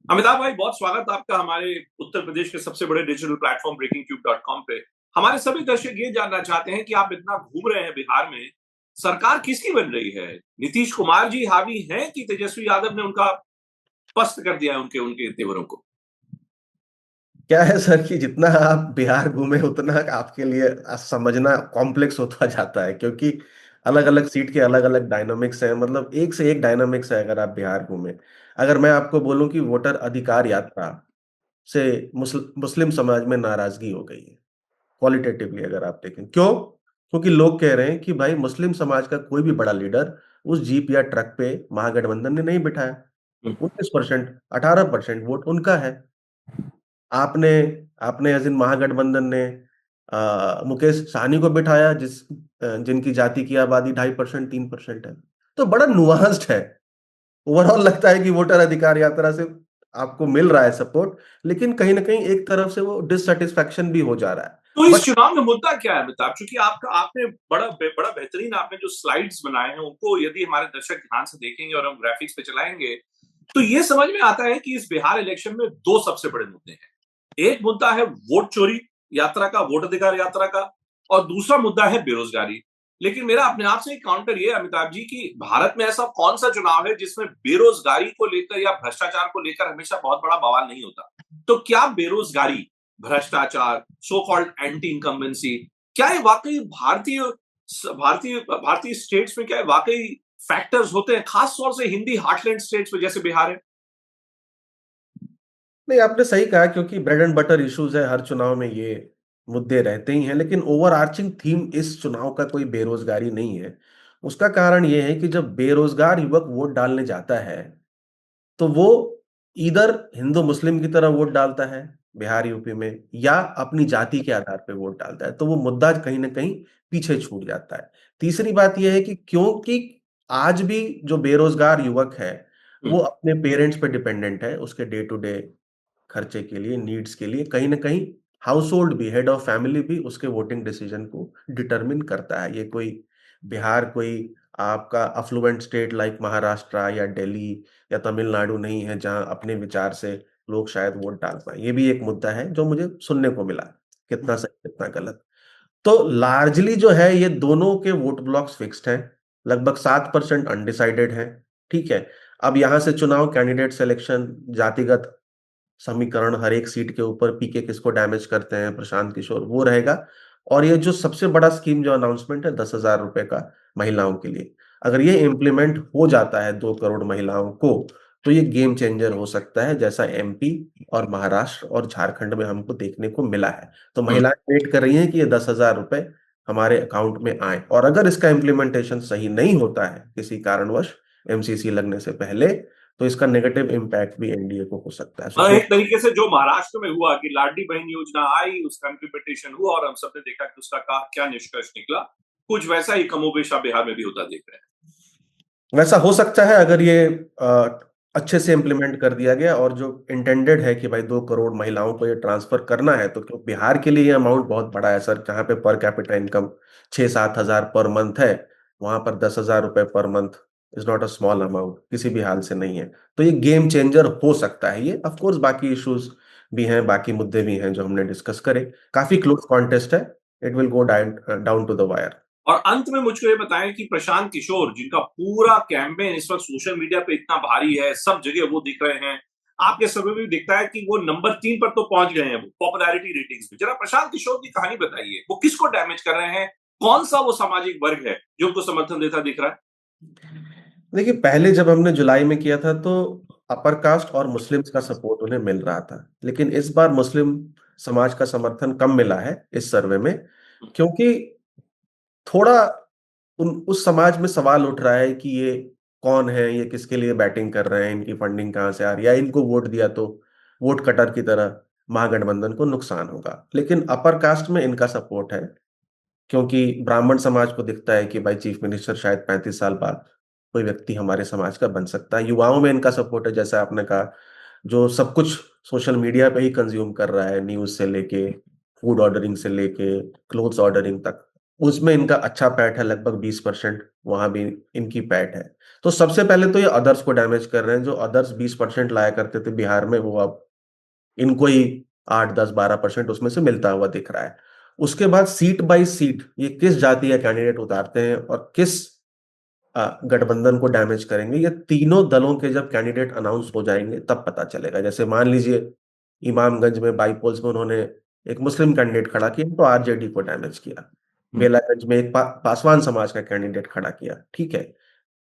अमिताभ भाई, बहुत स्वागत आपका हमारे उत्तर प्रदेश के सबसे बड़े डिजिटल प्लेटफॉर्म breakingtube.com पे। हमारे सभी दर्शक ये जानना चाहते हैं कि आप इतना घूम रहे हैं बिहार में, सरकार किसकी बन रही है? नीतीश कुमार जी हावी हैं कि तेजस्वी यादव ने उनका पस्त कर दिया है उनके उनके तेवरों को? क्या है सर कि जितना आप बिहार घूमे उतना आपके लिए समझना कॉम्प्लेक्स होता जाता है, क्योंकि अलग अलग सीट के अलग अलग डायनामिक्स हैं। मतलब एक से एक डायनामिक्स है अगर आप बिहार घूमे। अगर मैं आपको बोलूं कि वोटर अधिकार यात्रा से मुस्लिम समाज में नाराजगी हो गई है, क्वालिटेटिवली अगर आप देखें। क्यों? क्योंकि लोग कह रहे हैं कि भाई मुस्लिम समाज का कोई भी बड़ा लीडर उस जीप या ट्रक पे महागठबंधन ने नहीं बिठाया। 19%, 18% वोट उनका है। आपने आपने एज इन महागठबंधन ने मुकेश सहनी को बिठाया, जिनकी जाति की आबादी 2.5%, 3% है। तो बड़ा नुआंस्ड है। ओवरऑल लगता है कि वोटर अधिकार यात्रा से आपको मिल रहा है सपोर्ट, लेकिन कहीं ना कहीं एक तरफ से वो डिससेटिस्फैक्शन भी हो जा रहा है। तो इस बट चुनाव में मुद्दा क्या है अमिताभ? चूंकि आपका आपने बड़ा बेहतरीन आपने जो स्लाइड्स बनाए हैं उनको यदि हमारे दर्शक ध्यान से देखेंगे और हम ग्राफिक्स पे चलाएंगे तो ये समझ में आता है कि इस बिहार इलेक्शन में दो सबसे बड़े मुद्दे हैं। एक मुद्दा है वोट चोरी यात्रा का, वोट अधिकार यात्रा का, और दूसरा मुद्दा है बेरोजगारी। लेकिन मेरा अपने आप से एक काउंटर ये है अमिताभ जी कि भारत में ऐसा कौन सा चुनाव है जिसमें बेरोजगारी को लेकर या भ्रष्टाचार को लेकर हमेशा बहुत बड़ा बवाल नहीं होता? तो क्या बेरोजगारी, भ्रष्टाचार, सो कॉल्ड एंटी इनकम्बेंसी, क्या ये वाकई भारतीय भारतीय भारतीय स्टेट्स में क्या ये वाकई फैक्टर्स होते हैं, खास तौर से हिंदी हार्टलैंड स्टेट्स में जैसे बिहार है? नहीं, आपने सही कहा, क्योंकि ब्रेड एंड बटर इश्यूज है हर चुनाव में, ये मुद्दे रहते ही हैं। लेकिन ओवर आर्चिंग थीम इस चुनाव का कोई बेरोजगारी नहीं है। उसका कारण ये है कि जब बेरोजगार युवक वोट डालने जाता है तो वो इधर हिंदू मुस्लिम की तरह वोट डालता है बिहार यूपी में, या अपनी जाति के आधार पर वोट डालता है, तो वो मुद्दा कहीं ना कहीं पीछे छूट जाता है। तीसरी बात यह है कि क्योंकि आज भी जो बेरोजगार युवक है वो हम्म। अपने पेरेंट्स पे डिपेंडेंट है, उसके डे टू डे खर्चे के लिए, नीड्स के लिए। कहीं ना कहीं हाउस होल्ड भी, हेड ऑफ फैमिली भी उसके वोटिंग डिसीजन को डिटरमिन करता है। ये कोई बिहार कोई आपका अफ्लुएंट स्टेट लाइक महाराष्ट्र या दिल्ली या तमिलनाडु नहीं है जहां अपने विचार से लोग शायद वोट डाल पाए। ये भी एक मुद्दा है जो मुझे सुनने को मिला, कितना सही कितना गलत। तो लार्जली जो है ये दोनों के वोट ब्लॉक्स फिक्स्ड हैं। लगभग 7% अनडिसाइडेड है। ठीक है। अब यहां से चुनाव, कैंडिडेट सिलेक्शन, जातिगत समीकरण, हर एक सीट के ऊपर पीके किसको डैमेज करते हैं, प्रशांत किशोर, वो रहेगा। और ये जो सबसे बड़ा स्कीम, जो अनाउंसमेंट है 10,000 रुपए का महिलाओं के लिए, अगर ये इम्प्लीमेंट हो जाता है 2 करोड़ महिलाओं को, तो ये गेम चेंजर हो सकता है, जैसा एमपी और महाराष्ट्र और झारखंड में हमको देखने को मिला है। तो हम्म। महिलाएं वेट कर रही हैं कि ये 10,000 रुपए हमारे अकाउंट में आए, और अगर इसका इम्प्लीमेंटेशन सही नहीं होता है किसी कारणवश एमसीसी लगने से पहले, तो इसका नेगेटिव इम्पैक्ट भी एनडीए को हो सकता है। एक तरीके से जो महाराष्ट्र में हुआ कि लाडली बहन योजना आई, उसका इम्प्लीमेंटेशन हुआ और हम सबने देखा कि उसका क्या निष्कर्ष निकला, कुछ वैसा ही कमोबेश बिहार में भी होता देख रहे हैं। वैसा हो सकता है अगर ये अच्छे से इम्प्लीमेंट कर दिया गया, और जो इंटेंडेड है कि भाई 2 करोड़ महिलाओं को ये ट्रांसफर करना है, तो क्यों बिहार के लिए ये अमाउंट बहुत बड़ा है सर, जहाँ पे पर कैपिटा इनकम 6-7 हजार पर मंथ है, वहां पर 10,000 रुपए per month is not a small amount, किसी भी हाल से नहीं है। तो ये गेम चेंजर हो सकता है। ये ऑफ कोर्स बाकी इश्यूज भी हैं, बाकी मुद्दे भी हैं जो हमने डिस्कस करे। काफी क्लोज कॉन्टेस्ट है। It will go down to the wire. और अंत में मुझको ये बताएं कि प्रशांत किशोर, जिनका पूरा कैंपेन इस वक्त सोशल मीडिया पे इतना भारी है, सब जगह वो दिख रहे हैं, आपके सर्वे में भी दिखता है कि वो नंबर 3 पर तो पहुंच गए हैं वो पॉपुलैरिटी रेटिंग्स में। जरा प्रशांत किशोर की कहानी बताइए, वो किसको डैमेज कर रहे हैं? कौन सा वो सामाजिक वर्ग है जो उनको समर्थन देता दिख रहा देखिए, पहले जब हमने जुलाई में किया था तो अपर कास्ट और मुस्लिम्स का सपोर्ट उन्हें मिल रहा था, लेकिन इस बार मुस्लिम समाज का समर्थन कम मिला है इस सर्वे में। है? क्योंकि थोड़ा उस समाज में सवाल उठ रहा है कि ये कौन है, ये किसके लिए बैटिंग कर रहे हैं, इनकी फंडिंग कहाँ से आ रही है, या इनको वोट दिया तो वोट कटर की तरह महागठबंधन को नुकसान होगा। लेकिन अपर कास्ट में इनका सपोर्ट है, क्योंकि ब्राह्मण समाज को दिखता है कि भाई चीफ मिनिस्टर शायद 35 साल बाद कोई व्यक्ति हमारे समाज का बन सकता है। युवाओं में इनका सपोर्ट है, जैसा आपने कहा, जो सब कुछ सोशल मीडिया पे ही कंज्यूम कर रहा है, न्यूज से लेके फूड ऑर्डरिंग से लेके क्लोथ्स ऑर्डरिंग तक। उसमें इनका अच्छा पैठ है, लगभग 20%, वहां भी इनकी पैठ है। तो सबसे पहले तो ये अदर्स को डैमेज कर रहे हैं। जो अदर्स 20% लाया करते थे बिहार में, वो अब इनको ही 8, 10, 12% उसमें से मिलता हुआ दिख रहा है। उसके बाद सीट बाय सीट ये किस जाति का कैंडिडेट उतारते हैं और किस गठबंधन को डैमेज करेंगे, ये तीनों दलों के जब कैंडिडेट अनाउंस हो जाएंगे तब पता चलेगा। जैसे मान लीजिए इमामगंज में बाईपोल्स में उन्होंने एक मुस्लिम कैंडिडेट खड़ा किया तो आरजेडी को डैमेज किया। बेलागंज में एक पासवान समाज का कैंडिडेट खड़ा किया, ठीक है,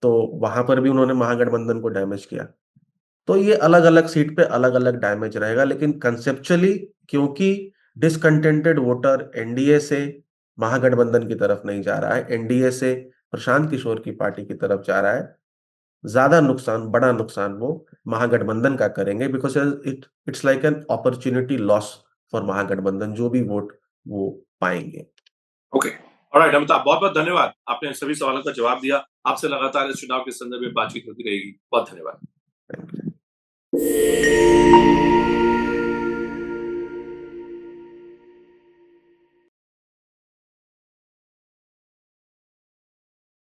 तो वहां पर भी उन्होंने महागठबंधन को डैमेज किया। तो ये अलग अलग सीट पे अलग अलग डैमेज रहेगा, लेकिन कंसेप्चुअली क्योंकि डिसकंटेंटेड वोटर एनडीए से महागठबंधन की तरफ नहीं जा रहा है, एनडीए से प्रशांत किशोर की पार्टी की तरफ जा रहा है, ज्यादा नुकसान, बड़ा नुकसान वो महागठबंधन का करेंगे, because it's like an opportunity loss for Mahagathbandhan, जो भी वोट वो पाएंगे। ओके, ऑलराइट अमिताभ, बहुत बहुत धन्यवाद, आपने सभी सवालों का जवाब दिया। आपसे लगातार इस चुनाव के संदर्भ में बातचीत होती रहेगी। बहुत धन्यवाद। Thank you.